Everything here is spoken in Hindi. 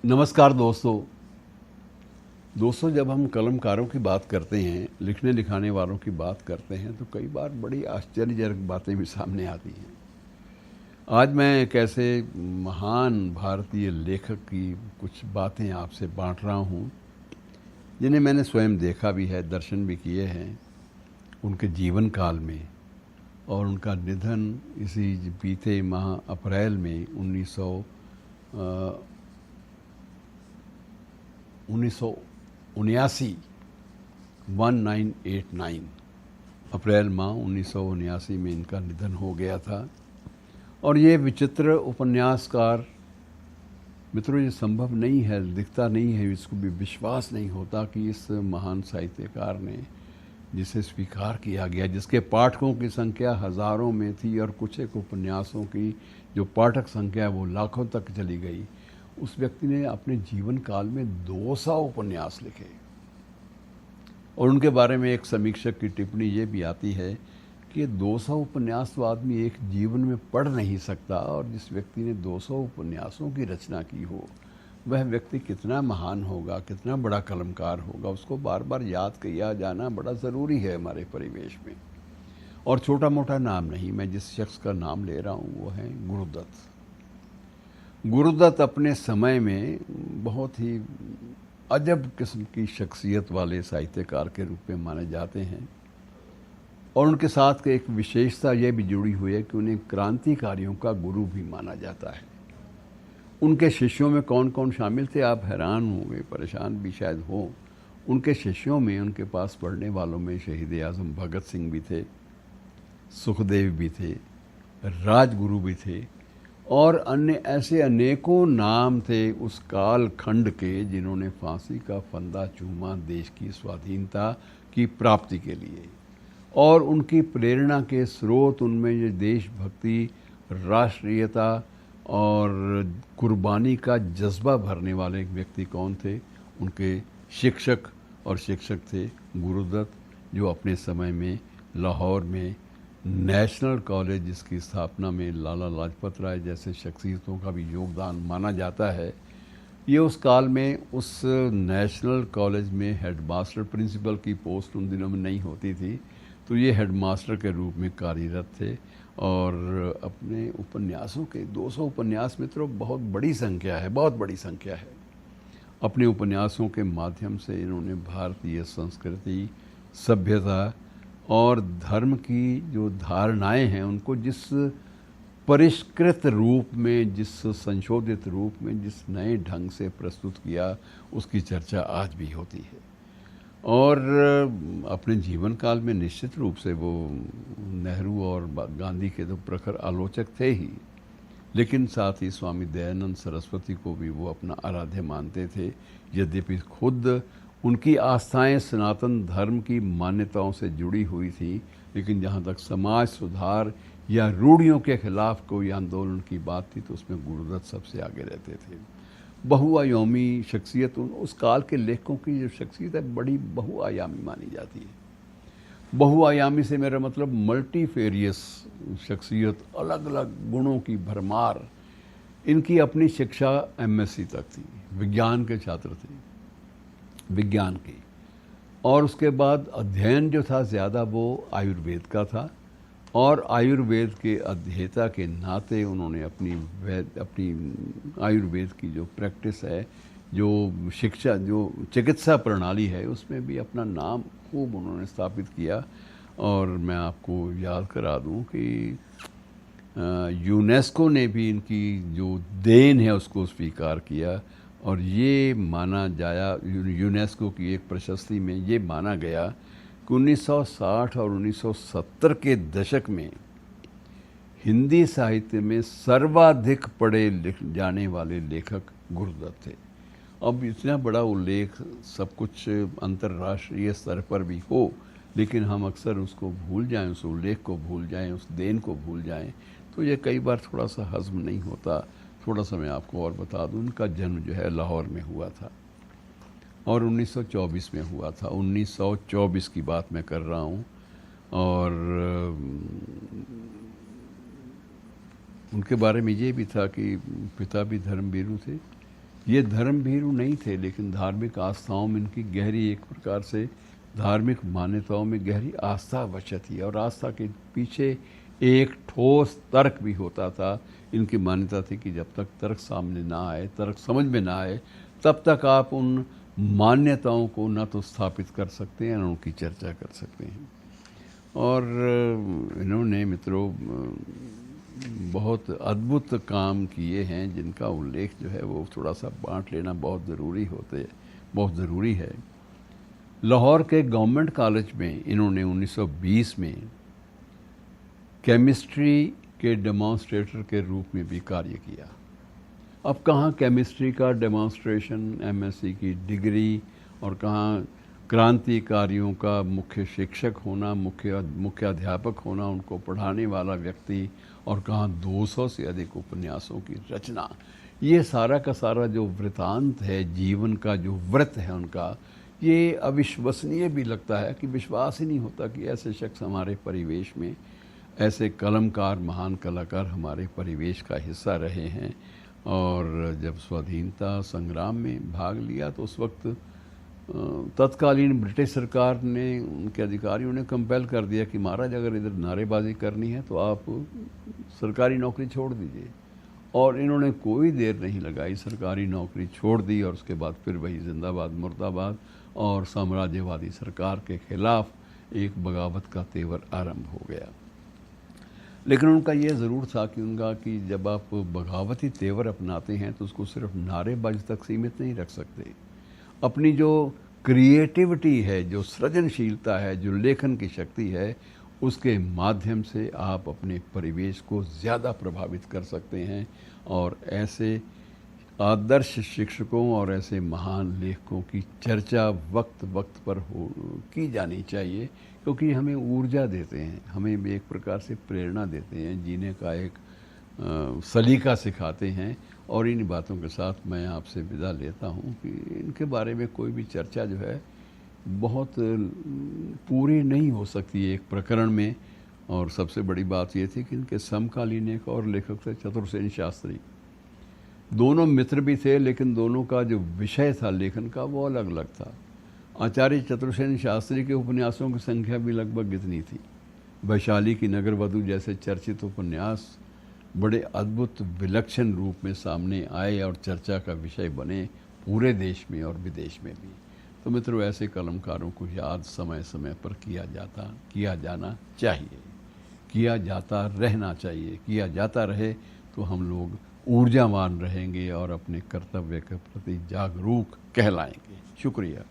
नमस्कार दोस्तों। जब हम कलमकारों की बात करते हैं, लिखने लिखाने वालों की बात करते हैं, तो कई बार बड़ी आश्चर्यजनक बातें भी सामने आती हैं। आज मैं एक ऐसे महान भारतीय लेखक की कुछ बातें आपसे बांट रहा हूँ, जिन्हें मैंने स्वयं देखा भी है, दर्शन भी किए हैं उनके जीवन काल में। और उनका निधन इसी बीते माह अप्रैल में 1979 1989 अप्रैल माह 1979 में इनका निधन हो गया था। और ये विचित्र उपन्यासकार, मित्रों, ये संभव नहीं है, दिखता नहीं है, इसको भी विश्वास नहीं होता कि इस महान साहित्यकार ने, जिसे स्वीकार किया गया, जिसके पाठकों की संख्या हज़ारों में थी और कुछ एक उपन्यासों की जो पाठक संख्या है वो लाखों तक चली गई, उस व्यक्ति ने अपने जीवन काल में 200 उपन्यास लिखे। और उनके बारे में एक समीक्षक की टिप्पणी ये भी आती है कि 200 उपन्यास तो आदमी एक जीवन में पढ़ नहीं सकता, और जिस व्यक्ति ने 200 उपन्यासों की रचना की हो, वह व्यक्ति कितना महान होगा, कितना बड़ा कलमकार होगा। उसको बार बार याद किया जाना बड़ा ज़रूरी है हमारे परिवेश में। और छोटा मोटा नाम नहीं, मैं जिस शख्स का नाम ले रहा हूँ वो है गुरुदत्त। गुरुदत्त अपने समय में बहुत ही अजब किस्म की शख्सियत वाले साहित्यकार के रूप में माने जाते हैं। और उनके साथ एक विशेषता ये भी जुड़ी हुई है कि उन्हें क्रांतिकारियों का गुरु भी माना जाता है। उनके शिष्यों में कौन कौन शामिल थे, आप हैरान होंगे, परेशान भी शायद हो। उनके शिष्यों में, उनके पास पढ़ने वालों में शहीद आज़म भगत सिंह भी थे, सुखदेव भी थे, राजगुरु भी थे, और अन्य ऐसे अनेकों नाम थे उस काल खंड के, जिन्होंने फांसी का फंदा चूमा देश की स्वाधीनता की प्राप्ति के लिए। और उनकी प्रेरणा के स्रोत, उनमें ये देशभक्ति, राष्ट्रीयता और कुर्बानी का जज्बा भरने वाले व्यक्ति कौन थे? उनके शिक्षक। और शिक्षक थे गुरुदत्त, जो अपने समय में लाहौर में नेशनल कॉलेज, जिसकी स्थापना में लाला लाजपत राय जैसे शख्सियतों का भी योगदान माना जाता है, ये उस काल में उस नेशनल कॉलेज में हेडमास्टर, प्रिंसिपल की पोस्ट उन दिनों में नहीं होती थी, तो ये हेडमास्टर के रूप में कार्यरत थे। और अपने उपन्यासों के 200 उपन्यास, मित्रों, बहुत बड़ी संख्या है, बहुत बड़ी संख्या है। अपने उपन्यासों के माध्यम से इन्होंने भारतीय संस्कृति, सभ्यता और धर्म की जो धारणाएं हैं, उनको जिस परिष्कृत रूप में, जिस संशोधित रूप में, जिस नए ढंग से प्रस्तुत किया, उसकी चर्चा आज भी होती है। और अपने जीवन काल में निश्चित रूप से वो नेहरू और गांधी के तो प्रखर आलोचक थे ही, लेकिन साथ ही स्वामी दयानंद सरस्वती को भी वो अपना आराध्य मानते थे। यद्यपि खुद उनकी आस्थाएं सनातन धर्म की मान्यताओं से जुड़ी हुई थी, लेकिन जहाँ तक समाज सुधार या रूढ़ियों के खिलाफ कोई आंदोलन की बात थी, तो उसमें गुरुदत्त सबसे आगे रहते थे। बहुआयामी शख्सियत, उस काल के लेखकों की जो शख्सियत है, बड़ी बहुआयामी मानी जाती है। बहुआयामी से मेरा मतलब मल्टीफेरियस शख्सियत, अलग अलग गुणों की भरमार। इनकी अपनी शिक्षा एमएससी तक थी, विज्ञान के छात्र थे, विज्ञान की। और उसके बाद अध्ययन जो था ज़्यादा वो आयुर्वेद का था, और आयुर्वेद के अध्येता के नाते उन्होंने अपनी आयुर्वेद की जो प्रैक्टिस है, जो शिक्षा, जो चिकित्सा प्रणाली है, उसमें भी अपना नाम खूब उन्होंने स्थापित किया। और मैं आपको याद करा दूं कि यूनेस्को ने भी इनकी जो देन है उसको स्वीकार किया। और ये माना जाया, यूनेस्को की एक प्रशस्ति में ये माना गया कि 1960 और 1970 के दशक में हिंदी साहित्य में सर्वाधिक पढ़े जाने वाले लेखक गुरुदत्त थे। अब इतना बड़ा उल्लेख, सब कुछ अंतर्राष्ट्रीय स्तर पर भी हो, लेकिन हम अक्सर उसको भूल जाएं, उस उल्लेख को भूल जाएं, उस देन को भूल जाएं, तो ये कई बार थोड़ा सा हज़म नहीं होता। थोड़ा सा मैं आपको और बता दूं, उनका जन्म जो है लाहौर में हुआ था, और 1924 में हुआ था। 1924 की बात मैं कर रहा हूँ। और उनके बारे में ये भी था कि पिता भी धर्मवीरू थे, ये धर्म भीरू नहीं थे, लेकिन धार्मिक आस्थाओं में इनकी गहरी, एक प्रकार से धार्मिक मान्यताओं में गहरी आस्था बची थी, और आस्था के पीछे एक ठोस तर्क भी होता था। इनकी मान्यता थी कि जब तक तर्क सामने ना आए, तर्क समझ में ना आए, तब तक आप उन मान्यताओं को न तो स्थापित कर सकते हैं, न उनकी चर्चा कर सकते हैं। और इन्होंने मित्रों बहुत अद्भुत काम किए हैं, जिनका उल्लेख जो है वो थोड़ा सा बांट लेना बहुत ज़रूरी है। लाहौर के गवर्नमेंट कॉलेज में इन्होंने 1920 में केमिस्ट्री के डेमोन्स्ट्रेटर के रूप में भी कार्य किया। अब कहाँ केमिस्ट्री का डेमोन्स्ट्रेशन, एमएससी की डिग्री, और कहाँ क्रांतिकारियों का मुख्य शिक्षक होना, मुख्य अध्यापक होना, उनको पढ़ाने वाला व्यक्ति, और कहाँ 200 से अधिक उपन्यासों की रचना। ये सारा का सारा जो वृतांत है, जीवन का जो व्रत है उनका, ये अविश्वसनीय भी लगता है कि विश्वास ही नहीं होता कि ऐसे शख्स हमारे परिवेश में, ऐसे कलमकार, महान कलाकार हमारे परिवेश का हिस्सा रहे हैं। और जब स्वाधीनता संग्राम में भाग लिया तो उस वक्त तत्कालीन ब्रिटिश सरकार ने, उनके अधिकारियों ने कंपेल कर दिया कि महाराज अगर इधर नारेबाजी करनी है तो आप सरकारी नौकरी छोड़ दीजिए। और इन्होंने कोई देर नहीं लगाई, सरकारी नौकरी छोड़ दी, और उसके बाद फिर वही जिंदाबाद मुर्दाबाद और साम्राज्यवादी सरकार के खिलाफ एक बगावत का तेवर आरंभ हो गया। लेकिन उनका ये ज़रूर था कि जब आप बगावती तेवर अपनाते हैं तो उसको सिर्फ नारेबाजी तक सीमित नहीं रख सकते। अपनी जो क्रिएटिविटी है, जो सृजनशीलता है, जो लेखन की शक्ति है, उसके माध्यम से आप अपने परिवेश को ज़्यादा प्रभावित कर सकते हैं। और ऐसे आदर्श शिक्षकों और ऐसे महान लेखकों की चर्चा वक्त वक्त पर की जानी चाहिए, क्योंकि हमें ऊर्जा देते हैं, हमें एक प्रकार से प्रेरणा देते हैं, जीने का एक सलीका सिखाते हैं। और इन बातों के साथ मैं आपसे विदा लेता हूँ कि इनके बारे में कोई भी चर्चा जो है बहुत पूरी नहीं हो सकती एक प्रकरण में। और सबसे बड़ी बात ये थी कि इनके समकालीन एक और लेखक थे, चतुर्सेन शास्त्री। दोनों मित्र भी थे, लेकिन दोनों का जो विषय था लेखन का वो अलग अलग था। आचार्य चतुर्सेन शास्त्री के उपन्यासों की संख्या भी लगभग इतनी थी। वैशाली की नगरवधू जैसे चर्चित उपन्यास बड़े अद्भुत विलक्षण रूप में सामने आए और चर्चा का विषय बने पूरे देश में और विदेश में भी। तो मित्रों, ऐसे कलमकारों को याद समय समय पर किया जाना चाहिए, किया जाता रहना चाहिए। किया जाता रहे तो हम लोग ऊर्जावान रहेंगे और अपने कर्तव्य के प्रति जागरूक कहलाएंगे। शुक्रिया।